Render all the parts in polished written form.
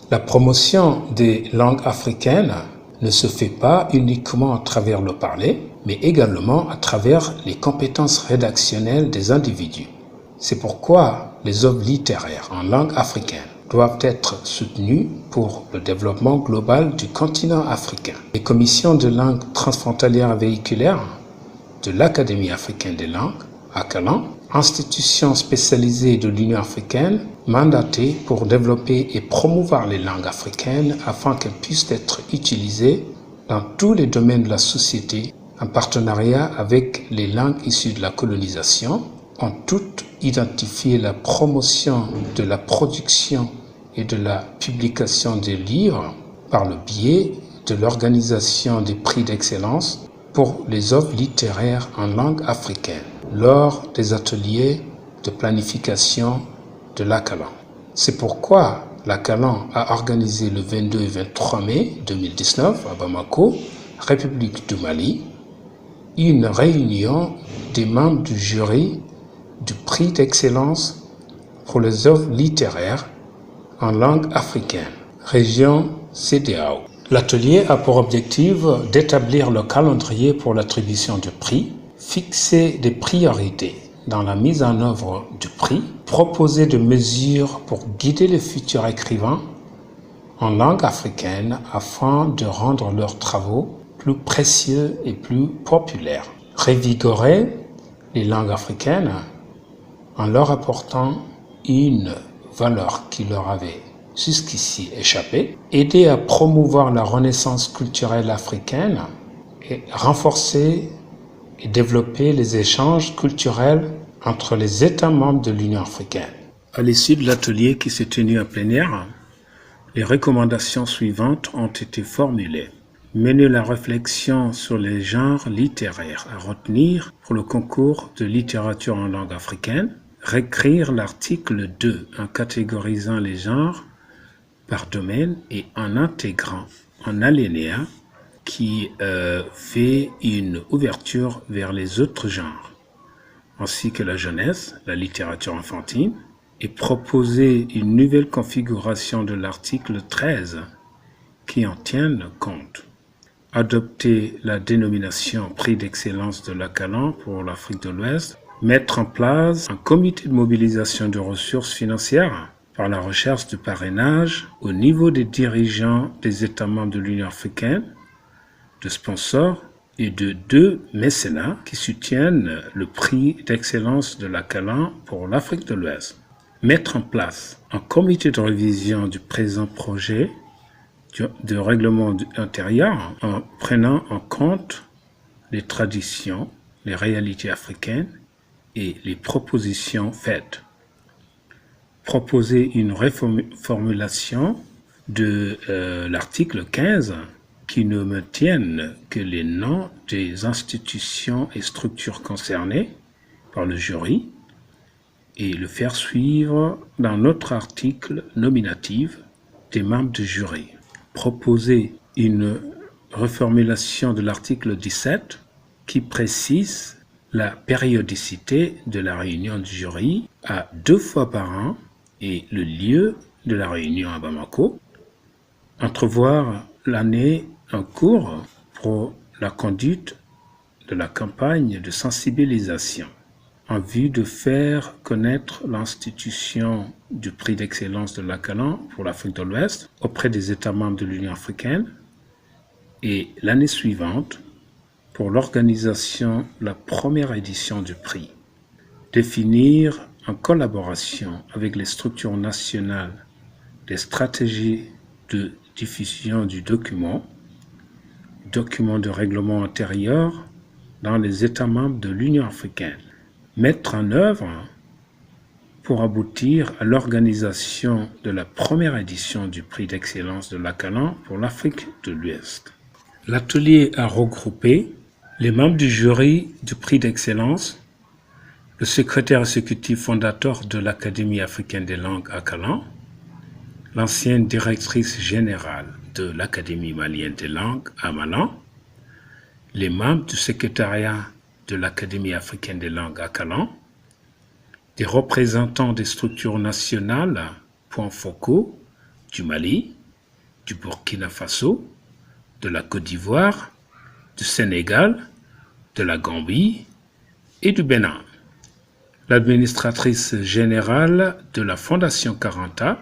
La promotion des langues africaines ne se fait pas uniquement à travers le parler, mais également à travers les compétences rédactionnelles des individus. C'est pourquoi les œuvres littéraires en langue africaine doivent être soutenues pour le développement global du continent africain. Les commissions de langues transfrontalières véhiculaires de l'Académie africaine des langues, ACALAN, institution spécialisée de l'Union africaine, mandatée pour développer et promouvoir les langues africaines afin qu'elles puissent être utilisées dans tous les domaines de la société en partenariat avec les langues issues de la colonisation, ont toutes identifié la promotion de la production et de la publication des livres par le biais de l'organisation des prix d'excellence pour les œuvres littéraires en langue africaine lors des ateliers de planification de l'ACALAN. C'est pourquoi l'ACALAN a organisé le 22 et 23 mai 2019 à Bamako, République du Mali, une réunion des membres du jury du prix d'excellence pour les œuvres littéraires en langue africaine, région CEDEAO. L'atelier a pour objectif d'établir le calendrier pour l'attribution du prix, fixer des priorités dans la mise en œuvre du prix, proposer des mesures pour guider les futurs écrivains en langue africaine afin de rendre leurs travaux plus précieux et plus populaires, revigorer les langues africaines en leur apportant une valeur qui leur avait jusqu'ici échappé, aider à promouvoir la renaissance culturelle africaine et renforcer et développer les échanges culturels entre les États membres de l'Union africaine. À l'issue de l'atelier qui s'est tenu à plein air, les recommandations suivantes ont été formulées. Mener la réflexion sur les genres littéraires à retenir pour le concours de littérature en langue africaine, réécrire l'article 2 en catégorisant les genres par domaine et en intégrant un alinéa qui fait une ouverture vers les autres genres, ainsi que la jeunesse, la littérature enfantine, et proposer une nouvelle configuration de l'article 13 qui en tienne compte. Adopter la dénomination prix d'excellence de l'ACALAN pour l'Afrique de l'Ouest, mettre en place un comité de mobilisation de ressources financières par la recherche de parrainage au niveau des dirigeants des États membres de l'Union africaine, de sponsors et de 2 mécénats qui soutiennent le prix d'excellence de l'ACALAN pour l'Afrique de l'Ouest. Mettre en place un comité de révision du présent projet de règlement intérieur en prenant en compte les traditions, les réalités africaines et les propositions faites. Proposer une reformulation de l'article 15 qui ne maintienne que les noms des institutions et structures concernées par le jury et le faire suivre dans notre article nominatif des membres du jury. Proposer une reformulation de l'article 17 qui précise la périodicité de la réunion du jury à 2 fois par an et le lieu de la réunion à Bamako. Entrevoir l'année en cours pour la conduite de la campagne de sensibilisation en vue de faire connaître l'institution du prix d'excellence de l'ACALAN pour l'Afrique de l'Ouest auprès des États membres de l'Union africaine et l'année suivante pour l'organisation de la première édition du prix. Définir en collaboration avec les structures nationales des stratégies de diffusion du document de règlement intérieur dans les États membres de l'Union africaine. Mettre en œuvre pour aboutir à l'organisation de la première édition du prix d'excellence de l'ACALAN pour l'Afrique de l'Ouest. L'atelier a regroupé les membres du jury du prix d'excellence, le secrétaire exécutif fondateur de l'Académie africaine des langues ACALAN, l'ancienne directrice générale de l'Académie malienne des langues AMALAN, les membres du secrétariat de l'Académie africaine des langues ACALAN, des représentants des structures nationales, points focaux du Mali, du Burkina Faso, de la Côte d'Ivoire, du Sénégal, de la Gambie et du Bénin. L'administratrice générale de la Fondation Caranta,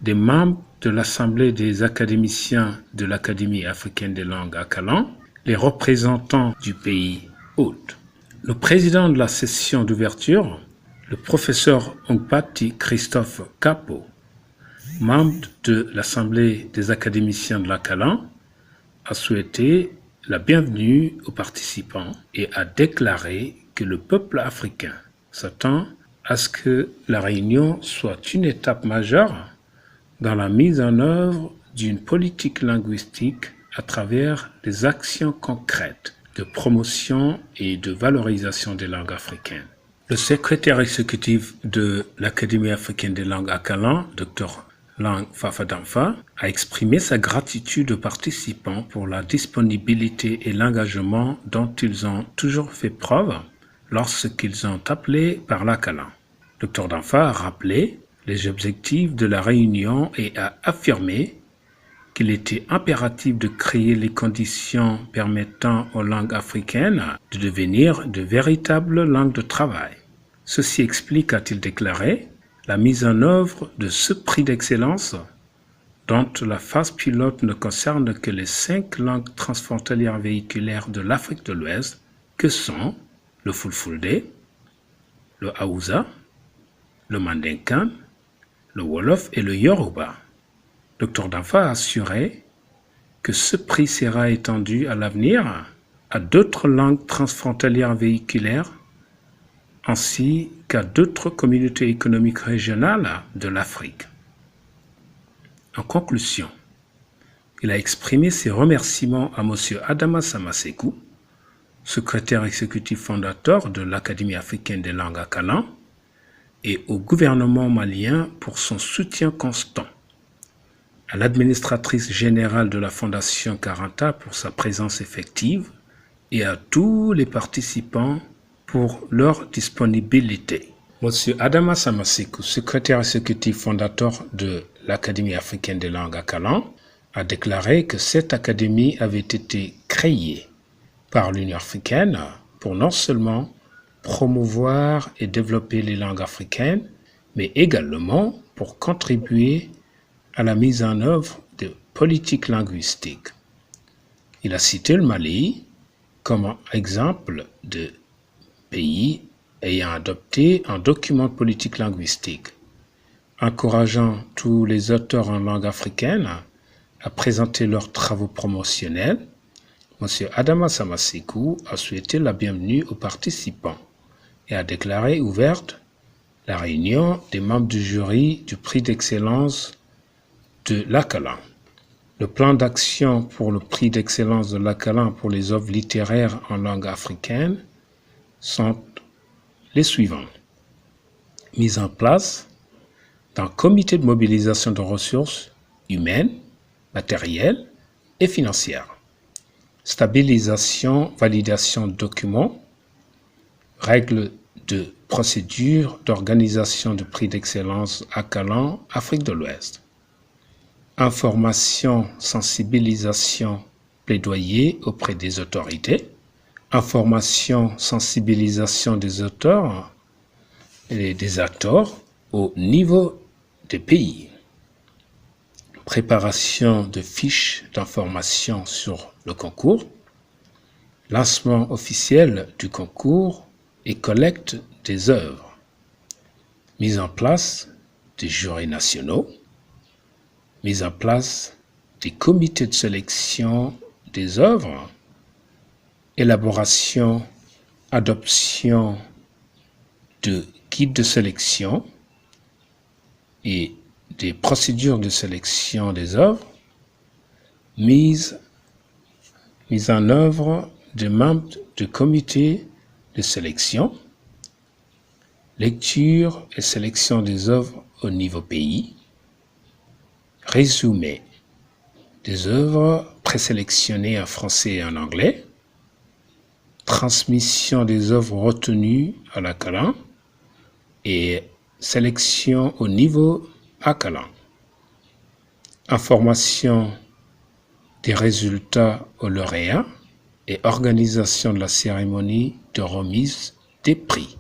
des membres de l'Assemblée des académiciens de l'Académie africaine des langues Akalan, les représentants du pays hôte. Le président de la session d'ouverture, le professeur Ongpati Christophe Capo, membre de l'Assemblée des académiciens de l'Akalan, a souhaité la bienvenue aux participants et a déclaré que le peuple africain s'attend à ce que la réunion soit une étape majeure dans la mise en œuvre d'une politique linguistique à travers des actions concrètes de promotion et de valorisation des langues africaines. Le secrétaire exécutif de l'Académie africaine des langues Akalan, Dr Lang Fafadamfa, a exprimé sa gratitude aux participants pour la disponibilité et l'engagement dont ils ont toujours fait preuve lorsqu'ils ont appelé par l'Akalan. Dr Damfa a rappelé les objectifs de la réunion et a affirmé qu'il était impératif de créer les conditions permettant aux langues africaines de devenir de véritables langues de travail. Ceci explique, a-t-il déclaré, la mise en œuvre de ce prix d'excellence dont la phase pilote ne concerne que les 5 langues transfrontalières véhiculaires de l'Afrique de l'Ouest que sont le Fulfulde, le Haoussa, le Mandinkan, le Wolof et le Yoruba. Dr Damfa a assuré que ce prix sera étendu à l'avenir à d'autres langues transfrontalières véhiculaires ainsi qu'à d'autres communautés économiques régionales de l'Afrique. En conclusion, il a exprimé ses remerciements à M. Adama Samasekou, secrétaire exécutif fondateur de l'Académie africaine des langues Akalan, et au gouvernement malien pour son soutien constant, à l'administratrice générale de la Fondation Caranta pour sa présence effective et à tous les participants pour leur disponibilité. Monsieur Adama Samasekou, secrétaire exécutif fondateur de l'Académie africaine des langues Akalan, a déclaré que cette académie avait été créée par l'Union africaine pour non seulement promouvoir et développer les langues africaines, mais également pour contribuer à la mise en œuvre de politiques linguistiques. Il a cité le Mali comme exemple de pays ayant adopté un document de politique linguistique, encourageant tous les auteurs en langue africaine à présenter leurs travaux promotionnels. M. Adama Samasekou a souhaité la bienvenue aux participants et a déclaré ouverte la réunion des membres du jury du prix d'excellence de l'Akalan. Le plan d'action pour le prix d'excellence de l'Akalan pour les œuvres littéraires en langue africaine sont les suivants. Mise en place d'un comité de mobilisation de ressources humaines, matérielles et financières. Stabilisation, validation de documents, règles de procédure d'organisation du prix d'excellence Akalan Afrique de l'Ouest. Information, sensibilisation, plaidoyer auprès des autorités. Information, sensibilisation des auteurs et des acteurs au niveau des pays. Préparation de fiches d'information sur le concours. Lancement officiel du concours et collecte des œuvres. Mise en place des jurys nationaux. Mise en place des comités de sélection des œuvres. Élaboration, adoption de guides de sélection et des procédures de sélection des œuvres, mise en œuvre des membres du comité de sélection, lecture et sélection des œuvres au niveau pays, résumé des œuvres présélectionnées en français et en anglais, transmission des œuvres retenues à l'Akalan et sélection au niveau Akalan. information des résultats aux lauréats et organisation de la cérémonie de remise des prix.